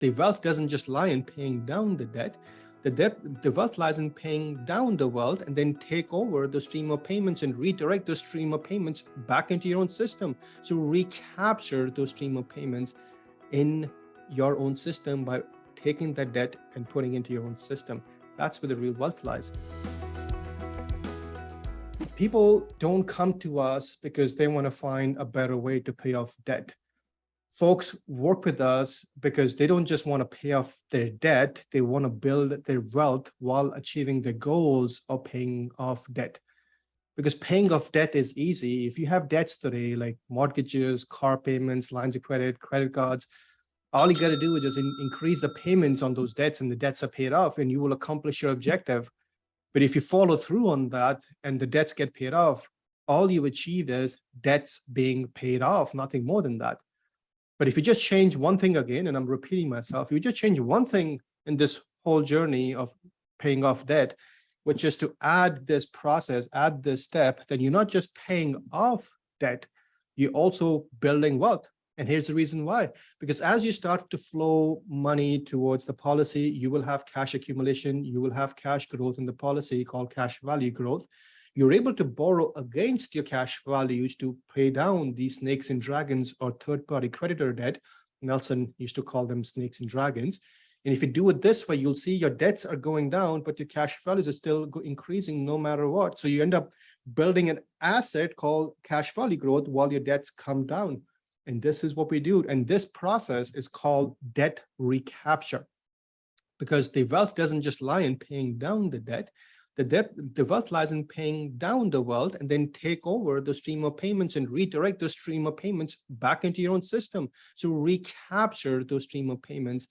The wealth doesn't just lie in paying down the debt. The wealth lies in paying down the wealth and then take over the stream of payments and redirect the stream of payments back into your own system. So recapture those stream of payments in your own system by taking that debt and putting into your own system. That's where the real wealth lies. People don't come to us because they want to find a better way to pay off debt. Folks work with us because they don't just want to pay off their debt, they want to build their wealth while achieving the goals of paying off debt. Because paying off debt is easy. If you have debts today, like mortgages, car payments, lines of credit, credit cards, all you got to do is just increase the payments on those debts and the debts are paid off and you will accomplish your objective. But if you follow through on that and the debts get paid off, all you've achieved is debts being paid off, nothing more than that. But if you just change one thing again, and I'm repeating myself, you just change one thing in this whole journey of paying off debt, which is to add this process, add this step, then you're not just paying off debt, you're also building wealth. And here's the reason why. Because as you start to flow money towards the policy, you will have cash accumulation, you will have cash growth in the policy called cash value growth. You're able to borrow against your cash values to pay down these snakes and dragons or third-party creditor debt. Nelson used to call them snakes and dragons. And if you do it this way, you'll see your debts are going down, but your cash values are still increasing no matter what. So you end up building an asset called cash value growth while your debts come down. And this is what we do. And this process is called debt recapture, because the wealth doesn't just lie in paying down the debt. The wealth lies in paying down the wealth and then take over the stream of payments and redirect the stream of payments back into your own system. So recapture those stream of payments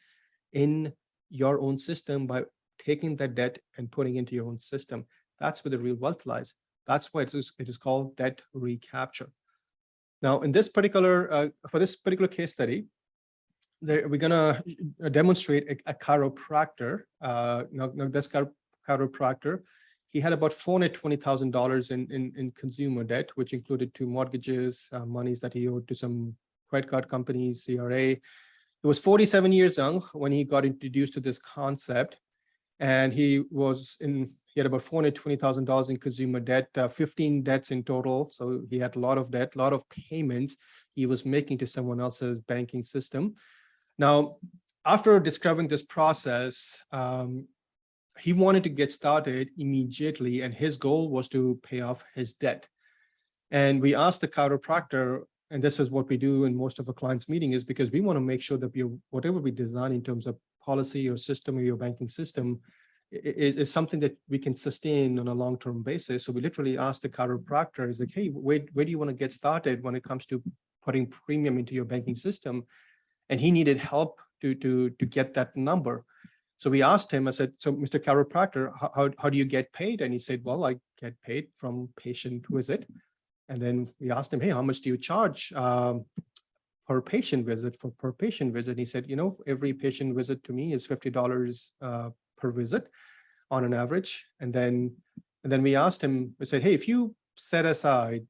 in your own system by taking that debt and putting into your own system. That's where the real wealth lies. That's why it is called debt recapture. Now, in this particular, for this particular case study, we're going to demonstrate a chiropractor. Now this chiropractor, he had about $420,000 in consumer debt, which included 2 mortgages, monies that he owed to some credit card companies, CRA. He was 47 years young when he got introduced to this concept, and he had about $420,000 in consumer debt, 15 debts in total. So he had a lot of debt, a lot of payments he was making to someone else's banking system. Now, after discovering this process, he wanted to get started immediately, and his goal was to pay off his debt. And we asked the chiropractor, and this is what we do in most of our clients' meeting, is because we want to make sure that whatever we design in terms of policy or system or your banking system is something that we can sustain on a long-term basis. So we literally asked the chiropractor, is like, hey, where do you want to get started when it comes to putting premium into your banking system? And he needed help to get that number. So we asked him, I said, so Mr. Chiropractor, how do you get paid? And he said, well, I get paid from patient visit. And then we asked him, hey, how much do you charge per patient visit? And he said, every patient visit to me is $50 per visit on an average. And then we asked him, we said, hey, if you set aside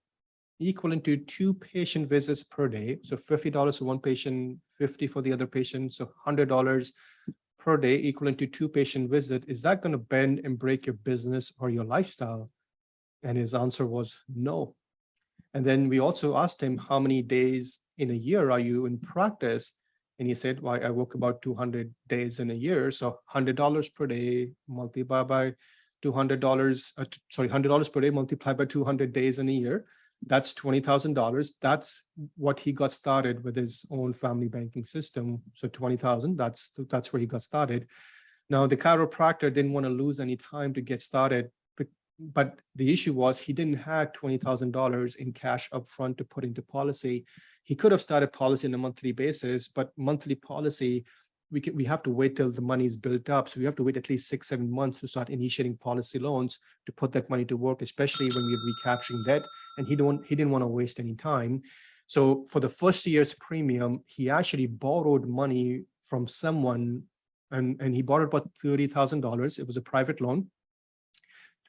equivalent to 2 patient visits per day, so $50 for one patient, $50 for the other patient, so $100 per day equivalent to 2 patient visits, is that going to bend and break your business or your lifestyle? And his answer was no. And then we also asked him, how many days in a year are you in practice? And he said, well, I work about 200 days in a year. So $100 per day multiplied by $100 per day multiplied by 200 days in a year. That's $20,000. That's what he got started with his own family banking system. So 20,000, that's where he got started. Now, the chiropractor didn't want to lose any time to get started, but the issue was he didn't have $20,000 in cash upfront to put into policy. He could have started policy on a monthly basis, but monthly policy, we have to wait till the money is built up. So we have to wait at least 6-7 months to start initiating policy loans to put that money to work, especially when we're recapturing debt. And he didn't want to waste any time. So for the first year's premium, he actually borrowed money from someone, and he borrowed about $30,000. It was a private loan.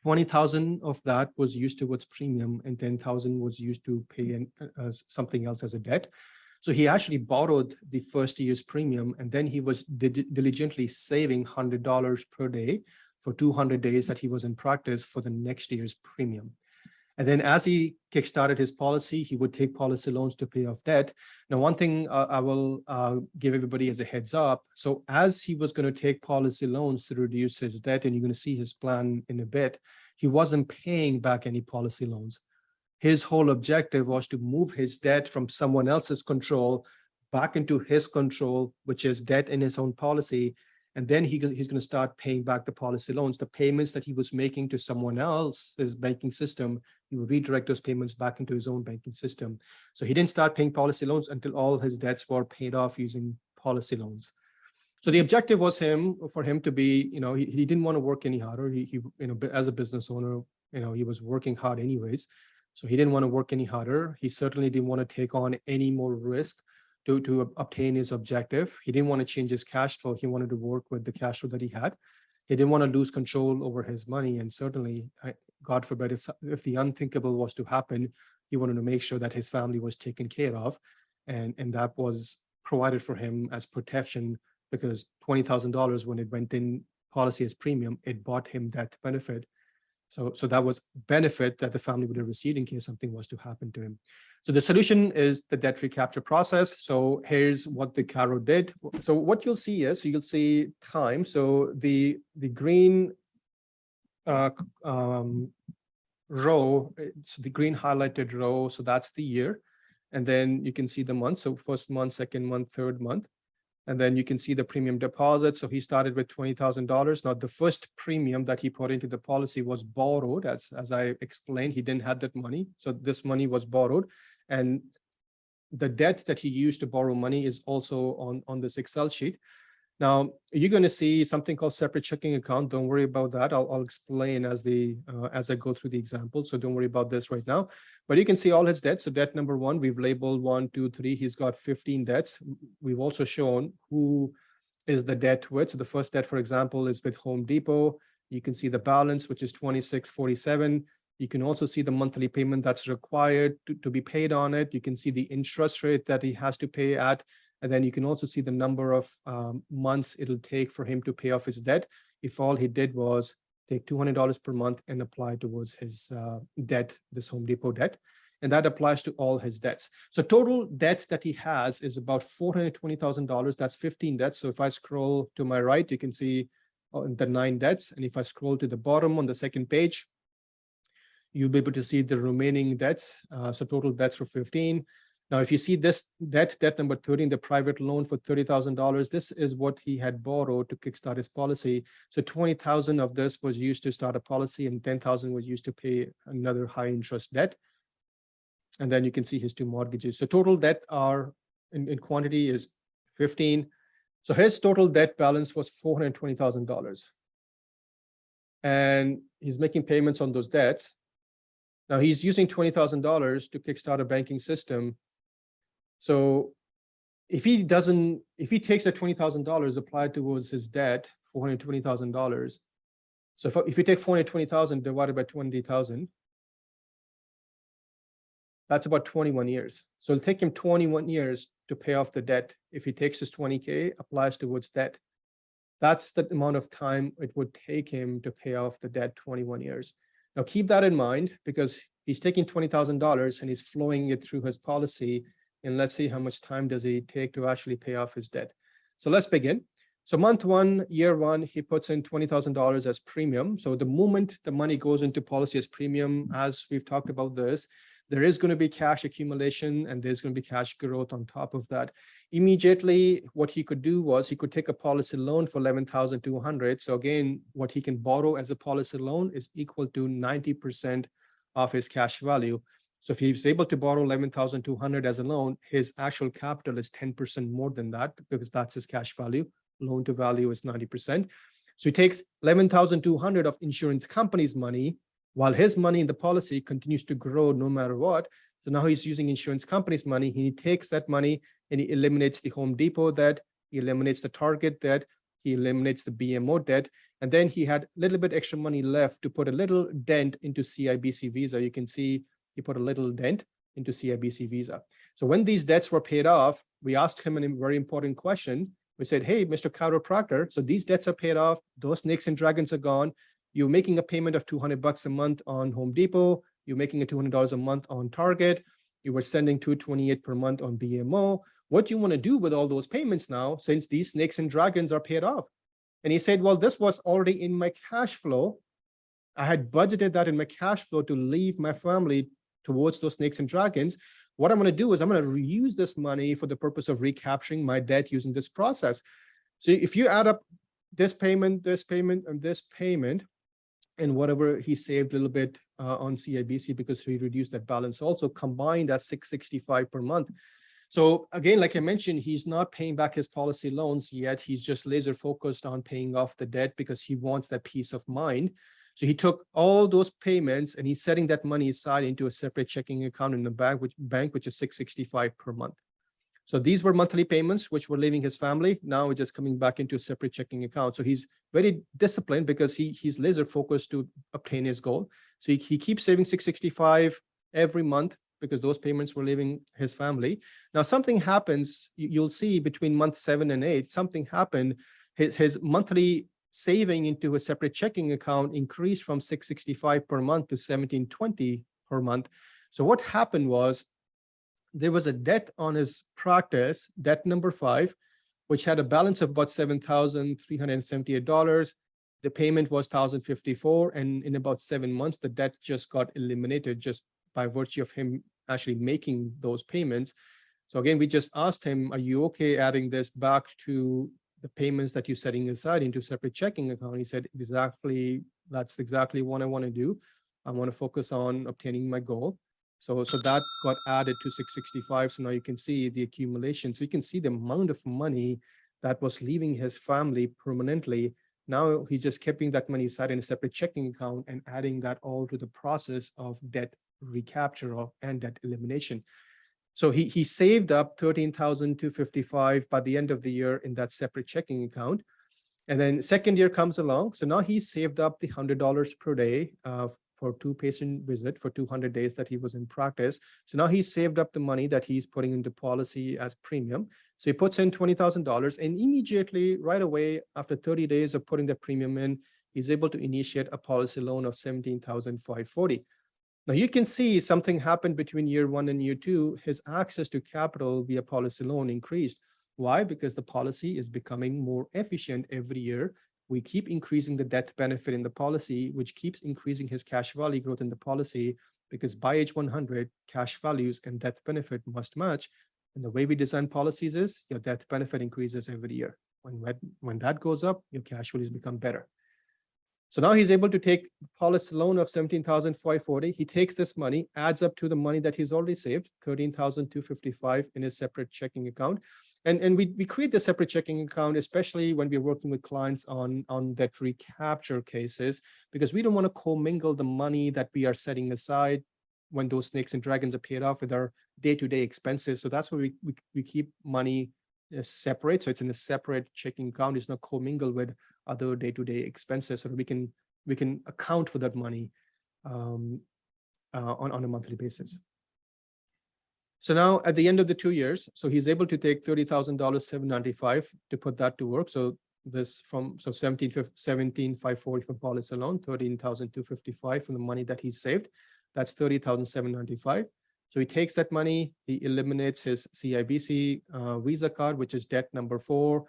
20,000 of that was used towards premium, and 10,000 was used to pay something else as a debt. So he actually borrowed the first year's premium, and then he was diligently saving $100 per day for 200 days that he was in practice for the next year's premium. And then as he kickstarted his policy, he would take policy loans to pay off debt. Now, one thing I will give everybody as a heads up. So as he was going to take policy loans to reduce his debt, and you're going to see his plan in a bit, he wasn't paying back any policy loans. His whole objective was to move his debt from someone else's control back into his control, which is debt in his own policy. And then he's going to start paying back the policy loans. The payments that he was making to someone else's banking system, he would redirect those payments back into his own banking system. So he didn't start paying policy loans until all his debts were paid off using policy loans. So the objective was for him to be, he didn't want to work any harder. He as a business owner, he was working hard anyways. So he didn't want to work any harder. He certainly didn't want to take on any more risk to obtain his objective. He didn't want to change his cash flow. He wanted to work with the cash flow that he had. He didn't want to lose control over his money. And certainly, God forbid, if the unthinkable was to happen, he wanted to make sure that his family was taken care of. And that was provided for him as protection, because $20,000, when it went in policy as premium, it bought him that benefit. So that was benefit that the family would have received in case something was to happen to him. So the solution is the debt recapture process. So here's what the Caro did. So what you'll see is, you'll see time. So the green row, it's the green highlighted row. So that's the year. And then you can see the month. So first month, second month, third month. And then you can see the premium deposit. So he started with $20,000. Now, the first premium that he put into the policy was borrowed. As I explained, he didn't have that money. So this money was borrowed. And the debt that he used to borrow money is also on this Excel sheet. Now, you're going to see something called separate checking account. Don't worry about that. I'll explain as I go through the example. So don't worry about this right now. But you can see all his debts. So debt number one, we've labeled 1, 2, 3. He's got 15 debts. We've also shown who is the debt with. So the first debt, for example, is with Home Depot. You can see the balance, which is $26.47. You can also see the monthly payment that's required to be paid on it. You can see the interest rate that he has to pay at. And then you can also see the number of months it'll take for him to pay off his debt, if all he did was take $200 per month and apply towards his debt, this Home Depot debt. And that applies to all his debts. So total debt that he has is about $420,000. That's 15 debts. So if I scroll to my right, you can see the 9 debts. And if I scroll to the bottom on the second page, you'll be able to see the remaining debts. So total debts for 15. Now, if you see this debt number 13, the private loan for $30,000, this is what he had borrowed to kickstart his policy. So 20,000 of this was used to start a policy, and 10,000 was used to pay another high interest debt. And then you can see his 2 mortgages. So total debt are in quantity is 15. So his total debt balance was $420,000. And he's making payments on those debts. Now he's using $20,000 to kickstart a banking system. So if he takes that $20,000 applied towards his debt, $420,000. So if you take 420,000 divided by 20,000, that's about 21 years. So it'll take him 21 years to pay off the debt. If he takes his 20K, applies towards debt, that's the amount of time it would take him to pay off the debt, 21 years. Now keep that in mind, because he's taking $20,000 and he's flowing it through his policy. And let's see how much time does he take to actually pay off his debt. So let's begin. So month 1, year 1, he puts in $20,000 as premium. So the moment the money goes into policy as premium, as we've talked about this, there is going to be cash accumulation and there's going to be cash growth on top of that. Immediately, what he could do was he could take a policy loan for $11,200. So again, what he can borrow as a policy loan is equal to 90% of his cash value. So if he's able to borrow $11,200 as a loan, his actual capital is 10% more than that, because that's his cash value. Loan to value is 90%. So he takes $11,200 of insurance company's money, while his money in the policy continues to grow no matter what. So now he's using insurance company's money. He takes that money and he eliminates the Home Depot debt. He eliminates the Target debt. He eliminates the BMO debt. And then he had a little bit extra money left to put a little dent into CIBC Visa. You can see he put a little dent into CIBC Visa. So when these debts were paid off, we asked him a very important question. We said, hey, Mr. Chiropractor, so these debts are paid off. Those snakes and dragons are gone. You're making a payment of $200 a month on Home Depot. You're making a $200 a month on Target. You were sending $228 per month on BMO. What do you want to do with all those payments now, since these snakes and dragons are paid off? And he said, well, this was already in my cash flow. I had budgeted that in my cash flow to leave my family towards those snakes and dragons. What I'm going to do is I'm going to reuse this money for the purpose of recapturing my debt using this process. So if you add up this payment, and this payment, and whatever he saved a little bit on CIBC because he reduced that balance, also combined at $665 per month. So again, like I mentioned, he's not paying back his policy loans yet. He's just laser focused on paying off the debt because he wants that peace of mind. So he took all those payments and he's setting that money aside into a separate checking account in the bank, which is $665 per month. So these were monthly payments, which were leaving his family. Now it's just coming back into a separate checking account. So he's very disciplined because he's laser focused to obtain his goal. So he keeps saving $665 every month because those payments were leaving his family. Now something happens, you'll see between month 7 and 8, something happened. His monthly saving into a separate checking account increased from $665 per month to $1,720 per month. So what happened was there was a debt on his practice, debt number 5, which had a balance of about $7,378. The payment was $1,054, and in about 7 months, the debt just got eliminated just by virtue of him actually making those payments. So again, we just asked him, are you okay adding this back to the payments that you're setting aside into separate checking account? He said, exactly, that's exactly what I want to do. I want to focus on obtaining my goal. So that got added to 665. So now you can see the accumulation. So you can see the amount of money that was leaving his family permanently. Now he's just keeping that money aside in a separate checking account and adding that all to the process of debt recapture and debt elimination. So he saved up $13,255 by the end of the year in that separate checking account. And then second year comes along. So now he's saved up the $100 per day for 2 patient visit for 200 days that he was in practice. So now he's saved up the money that he's putting into policy as premium. So he puts in $20,000 and immediately right away after 30 days of putting the premium in, he's able to initiate a policy loan of $17,540. Now you can see something happened between year 1 and year 2. His access to capital via policy loan increased. Why? Because the policy is becoming more efficient every year. We keep increasing the death benefit in the policy, which keeps increasing his cash value growth in the policy, because by age 100, cash values and death benefit must match. And the way we design policies is your death benefit increases every year. When that goes up, your cash values become better. So now he's able to take a policy loan of $17,540. He takes this money, adds up to the money that he's already saved, $13,255 in his separate checking account. And we create the separate checking account, especially when we're working with clients on that recapture cases, because we don't want to commingle the money that we are setting aside when those snakes and dragons are paid off with our day-to-day expenses. So that's why we keep money separate. So it's in a separate checking account. It's not commingled with other day-to-day expenses, so we can account for that money on a monthly basis. So now at the end of the 2 years, so he's able to take $30,795 to put that to work. So this so $17,540 from policy loan, $13,255 from the money that he saved. That's $30,795. So he takes that money, he eliminates his CIBC Visa card, which is debt number 4.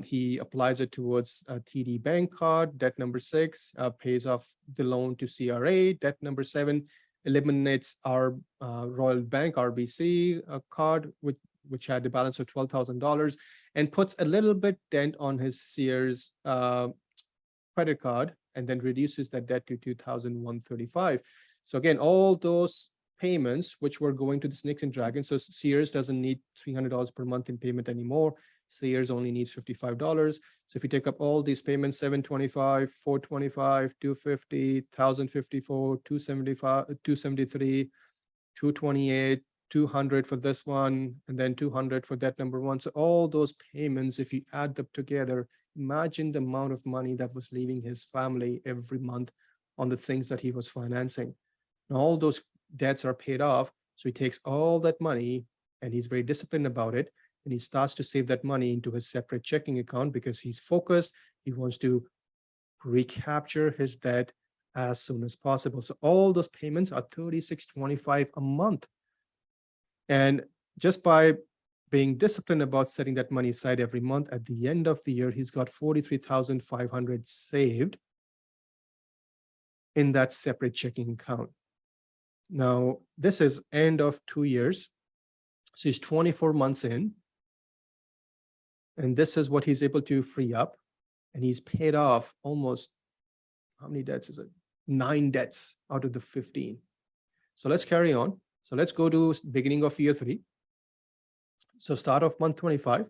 He applies it towards a TD bank card, debt number 6, pays off the loan to CRA, debt number 7, eliminates our Royal Bank RBC card, which had a balance of $12,000, and puts a little bit dent on his Sears credit card, and then reduces that debt to $2,135. So again, all those payments which were going to the snakes and dragons. So Sears doesn't need $300 per month in payment anymore. Sears only needs $55. So if you take up all these payments, $725, $425, $250, $1,054, $275, $273, $228, $200 for this one, and then $200 for debt number 1. So all those payments, if you add them together, imagine the amount of money that was leaving his family every month on the things that he was financing. Now all those debts are paid off. So he takes all that money and he's very disciplined about it. And he starts to save that money into his separate checking account because he's focused. He wants to recapture his debt as soon as possible. So all those payments are $36.25 a month. And just by being disciplined about setting that money aside every month, at the end of the year, he's got $43,500 saved in that separate checking account. Now, this is end of 2 years. So he's 24 months in. And this is what he's able to free up. And he's paid off almost, how many debts is it? 9 debts out of the 15. So let's carry on. So let's go to beginning of year 3. So start of month 25,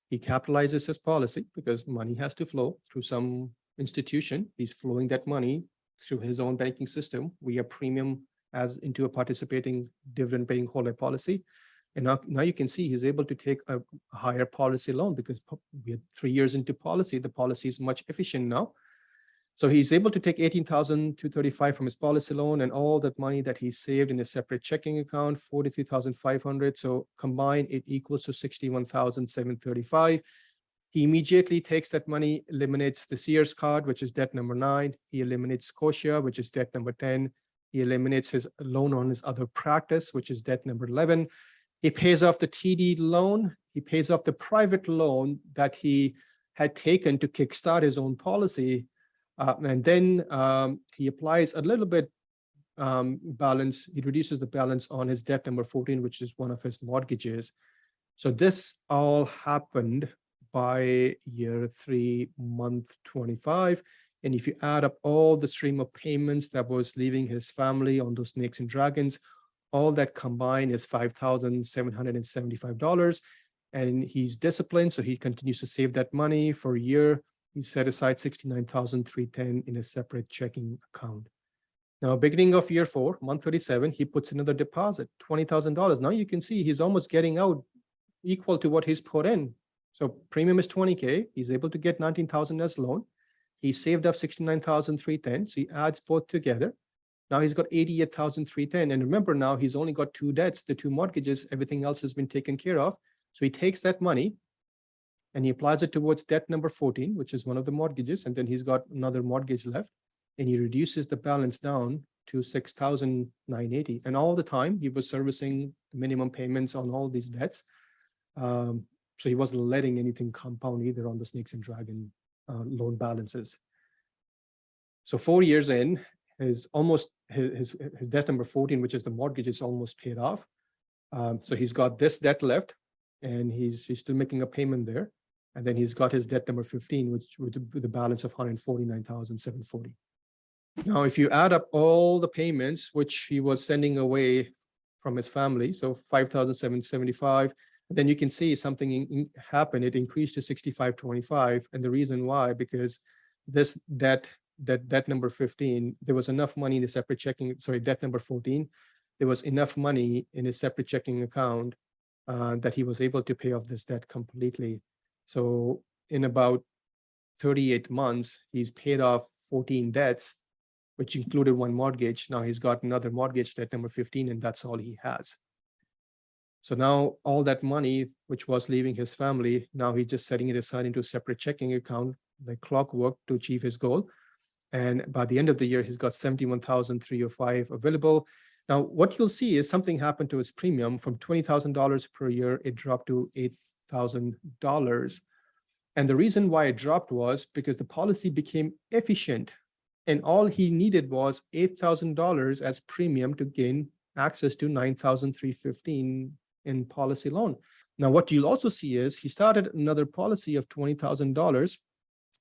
he capitalizes his policy because money has to flow through some institution. He's flowing that money through his own banking system via premium as into a participating dividend paying holder policy. And now you can see he's able to take a higher policy loan because we are 3 years into policy. The policy is much efficient now. So he's able to take $18,235 from his policy loan and all that money that he saved in a separate checking account, $43,500. So combined, it equals to $61,735. He immediately takes that money, eliminates the Sears card, which is debt number 9. He eliminates Scotia, which is debt number 10. He eliminates his loan on his other practice, which is debt number 11. He pays off the TD loan. He pays off the private loan that he had taken to kickstart his own policy. And then he applies a little bit balance. He reduces the balance on his debt number 14, which is one of his mortgages. So this all happened by year 3, month 25. And if you add up all the stream of payments that was leaving his family on those snakes and dragons, all that combined is $5,775. And he's disciplined, so he continues to save that money for a year. He set aside $69,310 in a separate checking account. Now, beginning of year 4, month 37, he puts another deposit, $20,000. Now you can see he's almost getting out equal to what he's put in. So premium is $20K. He's able to get $19,000 as loan. He saved up $69,310. So he adds both together. Now he's got $88,310. And remember now, he's only got 2 debts, the 2 mortgages, everything else has been taken care of. So he takes that money and he applies it towards debt number 14, which is one of the mortgages. And then he's got another mortgage left. And he reduces the balance down to $6,980. And all the time he was servicing the minimum payments on all these debts. So he wasn't letting anything compound either on the snakes and dragon loan balances. So 4 years in, his debt number 14, which is the mortgage, is almost paid off. So he's got this debt left, and he's still making a payment there. And then he's got his debt number 15, which with the balance of $149,740. Now, if you add up all the payments which he was sending away from his family, so $5,775, then you can see something happened. It increased to $65.25, and the reason why, because this debt number 15, there was enough money in the separate checking. Sorry, debt number 14, there was enough money in his separate checking account that he was able to pay off this debt completely. So in about 38 months, he's paid off 14 debts, which included 1 mortgage. Now he's got another mortgage, debt number 15, and that's all he has. So now all that money, which was leaving his family, now he's just setting it aside into a separate checking account, like clockwork, to achieve his goal. And by the end of the year, he's got $71,305 available. Now, what you'll see is something happened to his premium. From $20,000 per year, it dropped to $8,000. And the reason why it dropped was because the policy became efficient. And all he needed was $8,000 as premium to gain access to $9,315 in policy loan. Now, what you'll also see is he started another policy of $20,000.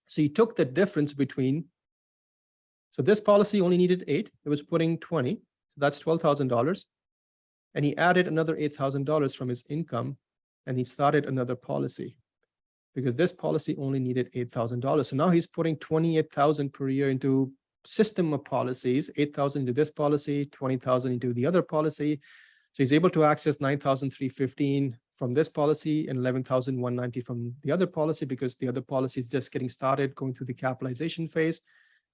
So he took the difference between, so this policy only needed 8, it was putting 20, so that's $12,000. And he added another $8,000 from his income, and he started another policy because this policy only needed $8,000. So now he's putting $28,000 per year into system of policies, $8,000 into this policy, $20,000 into the other policy. So he's able to access $9,315 from this policy and $11,190 from the other policy, because the other policy is just getting started, going through the capitalization phase.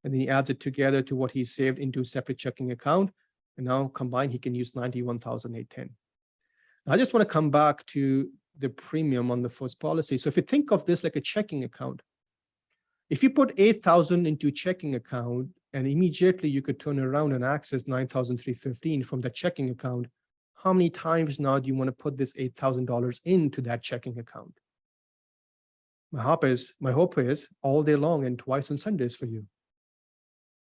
And then he adds it together to what he saved into a separate checking account. And now combined, he can use $91,810. I just want to come back to the premium on the first policy. So if you think of this like a checking account, if you put 8,000 into checking account and immediately you could turn around and access 9,315 from the checking account, how many times now do you want to put this $8,000 into that checking account? My hope is all day long and twice on Sundays for you,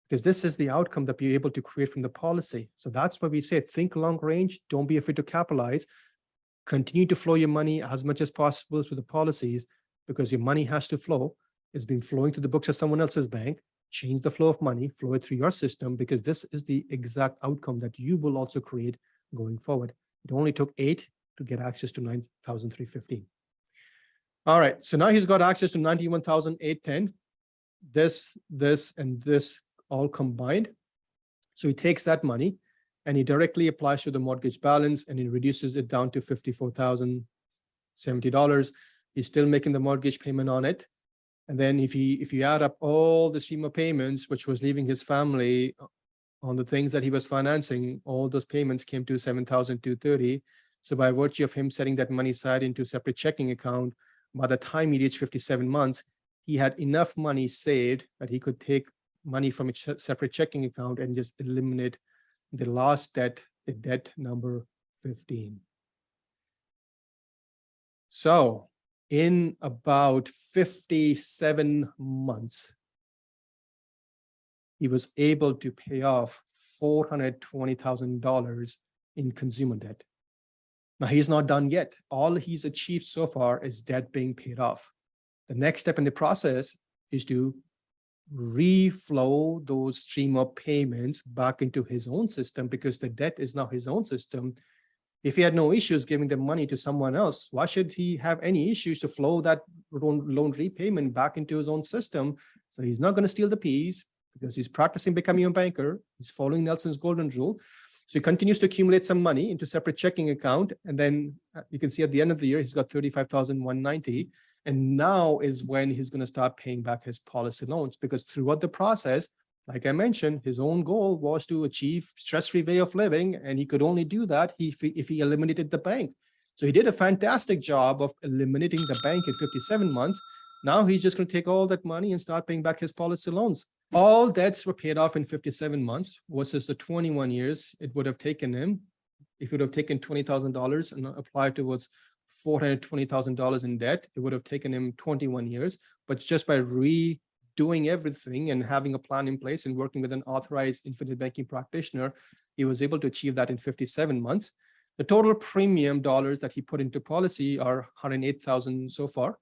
because this is the outcome that you're able to create from the policy. So that's why we say, think long range, don't be afraid to capitalize, continue to flow your money as much as possible through the policies, because your money has to flow. It's been flowing to the books of someone else's bank. Change the flow of money, flow it through your system, because this is the exact outcome that you will also create going forward. It only took 8 to get access to 9,315. All right, so now he's got access to 91,810. This, and this all combined. So he takes that money and he directly applies to the mortgage balance and he reduces it down to $54,070. He's still making the mortgage payment on it. And then if you add up all the stream of payments, which was leaving his family on the things that he was financing, all those payments came to $7,230. So by virtue of him setting that money aside into a separate checking account, by the time he reached 57 months, he had enough money saved that he could take money from a separate checking account and just eliminate the last debt, the debt number 15. So in about 57 months, he was able to pay off $420,000 in consumer debt. Now, he's not done yet. All he's achieved so far is debt being paid off. The next step in the process is to reflow those stream of payments back into his own system, because the debt is now his own system. If he had no issues giving the money to someone else, why should he have any issues to flow that loan repayment back into his own system? So he's not going to steal the peas, because he's practicing becoming a banker. He's following Nelson's golden rule. So he continues to accumulate some money into separate checking account. And then you can see at the end of the year, he's got $35,190. And now is when he's going to start paying back his policy loans, because throughout the process, like I mentioned, his own goal was to achieve stress-free way of living. And he could only do that if he eliminated the bank. So he did a fantastic job of eliminating the bank in 57 months. Now he's just going to take all that money and start paying back his policy loans. All debts were paid off in 57 months versus the 21 years it would have taken him. If he would have taken $20,000 and applied towards $420,000 in debt, it would have taken him 21 years. But just by redoing everything and having a plan in place and working with an authorized infinite banking practitioner, he was able to achieve that in 57 months. The total premium dollars that he put into policy are $108,000 so far.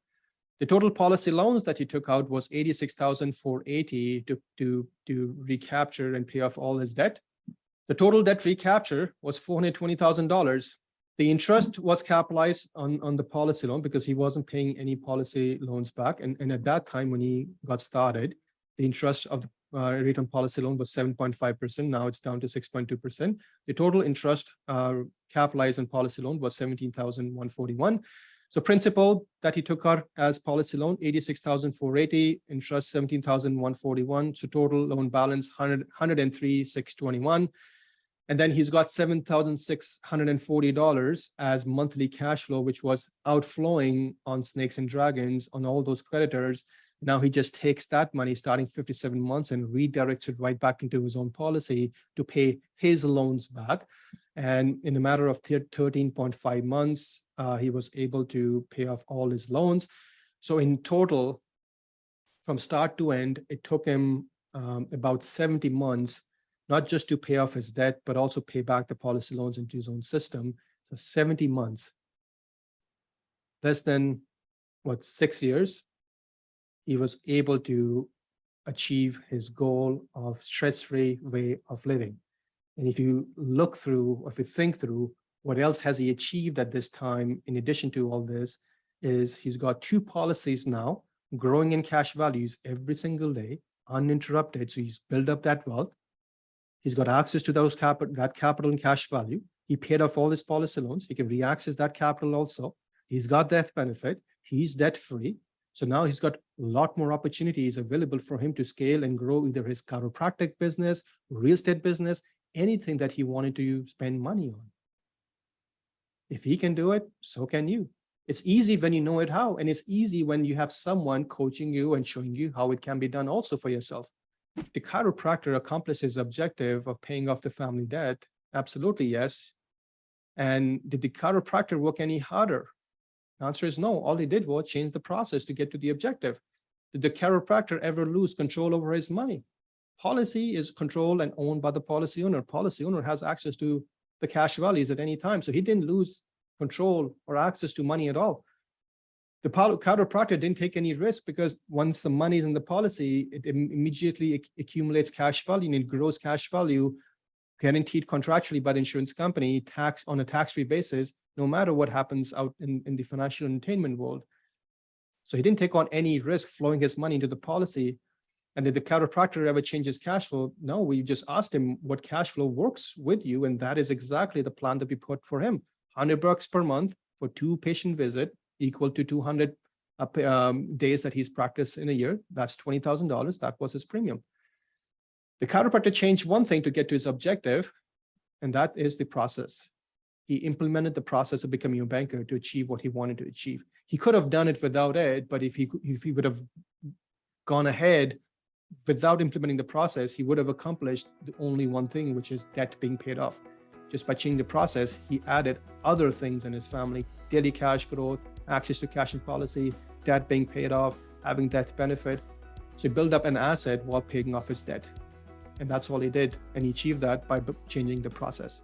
The total policy loans that he took out was $86,480 to recapture and pay off all his debt. The total debt recapture was $420,000. The interest was capitalized on the policy loan because he wasn't paying any policy loans back. And at that time, when he got started, the interest of the rate on policy loan was 7.5%. Now it's down to 6.2%. The total interest capitalized on policy loan was $17,141. So principal that he took out as policy loan, $86,480, interest $17,141. So total loan balance $103,621. And then he's got $7,640 as monthly cash flow, which was outflowing on snakes and dragons on all those creditors. Now he just takes that money starting 57 months and redirects it right back into his own policy to pay his loans back. And in a matter of 13.5 months, he was able to pay off all his loans. So in total, from start to end, it took him about 70 months, not just to pay off his debt, but also pay back the policy loans into his own system. So 70 months, less than, 6 years, he was able to achieve his goal of stress-free way of living. And if you look through, or if you think through, what else has he achieved at this time, in addition to all this, is he's got 2 policies now, growing in cash values every single day, uninterrupted. So he's built up that wealth. He's got access to that capital and cash value. He paid off all his policy loans. He can reaccess that capital also. He's got death benefit. He's debt-free. So now he's got a lot more opportunities available for him to scale and grow either his chiropractic business, real estate business, anything that he wanted to spend money on. If he can do it, so can you. It's easy when you know it how, and it's easy when you have someone coaching you and showing you how it can be done also for yourself. The chiropractor accomplished his objective of paying off the family debt. Absolutely, yes. And did the chiropractor work any harder? The answer is no. All he did was change the process to get to the objective. Did the chiropractor ever lose control over his money? Policy is controlled and owned by the policy owner. Policy owner has access to the cash values at any time. So he didn't lose control or access to money at all. The chiropractor didn't take any risk because once the money is in the policy, it immediately accumulates cash value and it grows cash value guaranteed contractually by the insurance company on a tax-free basis, no matter what happens out in the financial entertainment world. So he didn't take on any risk flowing his money into the policy. And did the chiropractor ever change his cash flow? No, we just asked him what cash flow works with you. And that is exactly the plan that we put for him. $100 per month for 2 patient visits, equal to 200 days that he's practiced in a year. That's $20,000. That was his premium. The chiropractor changed one thing to get to his objective, and that is the process. He implemented the process of becoming a banker to achieve what he wanted to achieve. He could have done it without it, but if he would have gone ahead without implementing the process, he would have accomplished the only one thing, which is debt being paid off. Just by changing the process, he added other things in his family: daily cash growth, access to cash and policy, debt being paid off, having death benefit. So he built up an asset while paying off his debt. And that's all he did. And he achieved that by changing the process.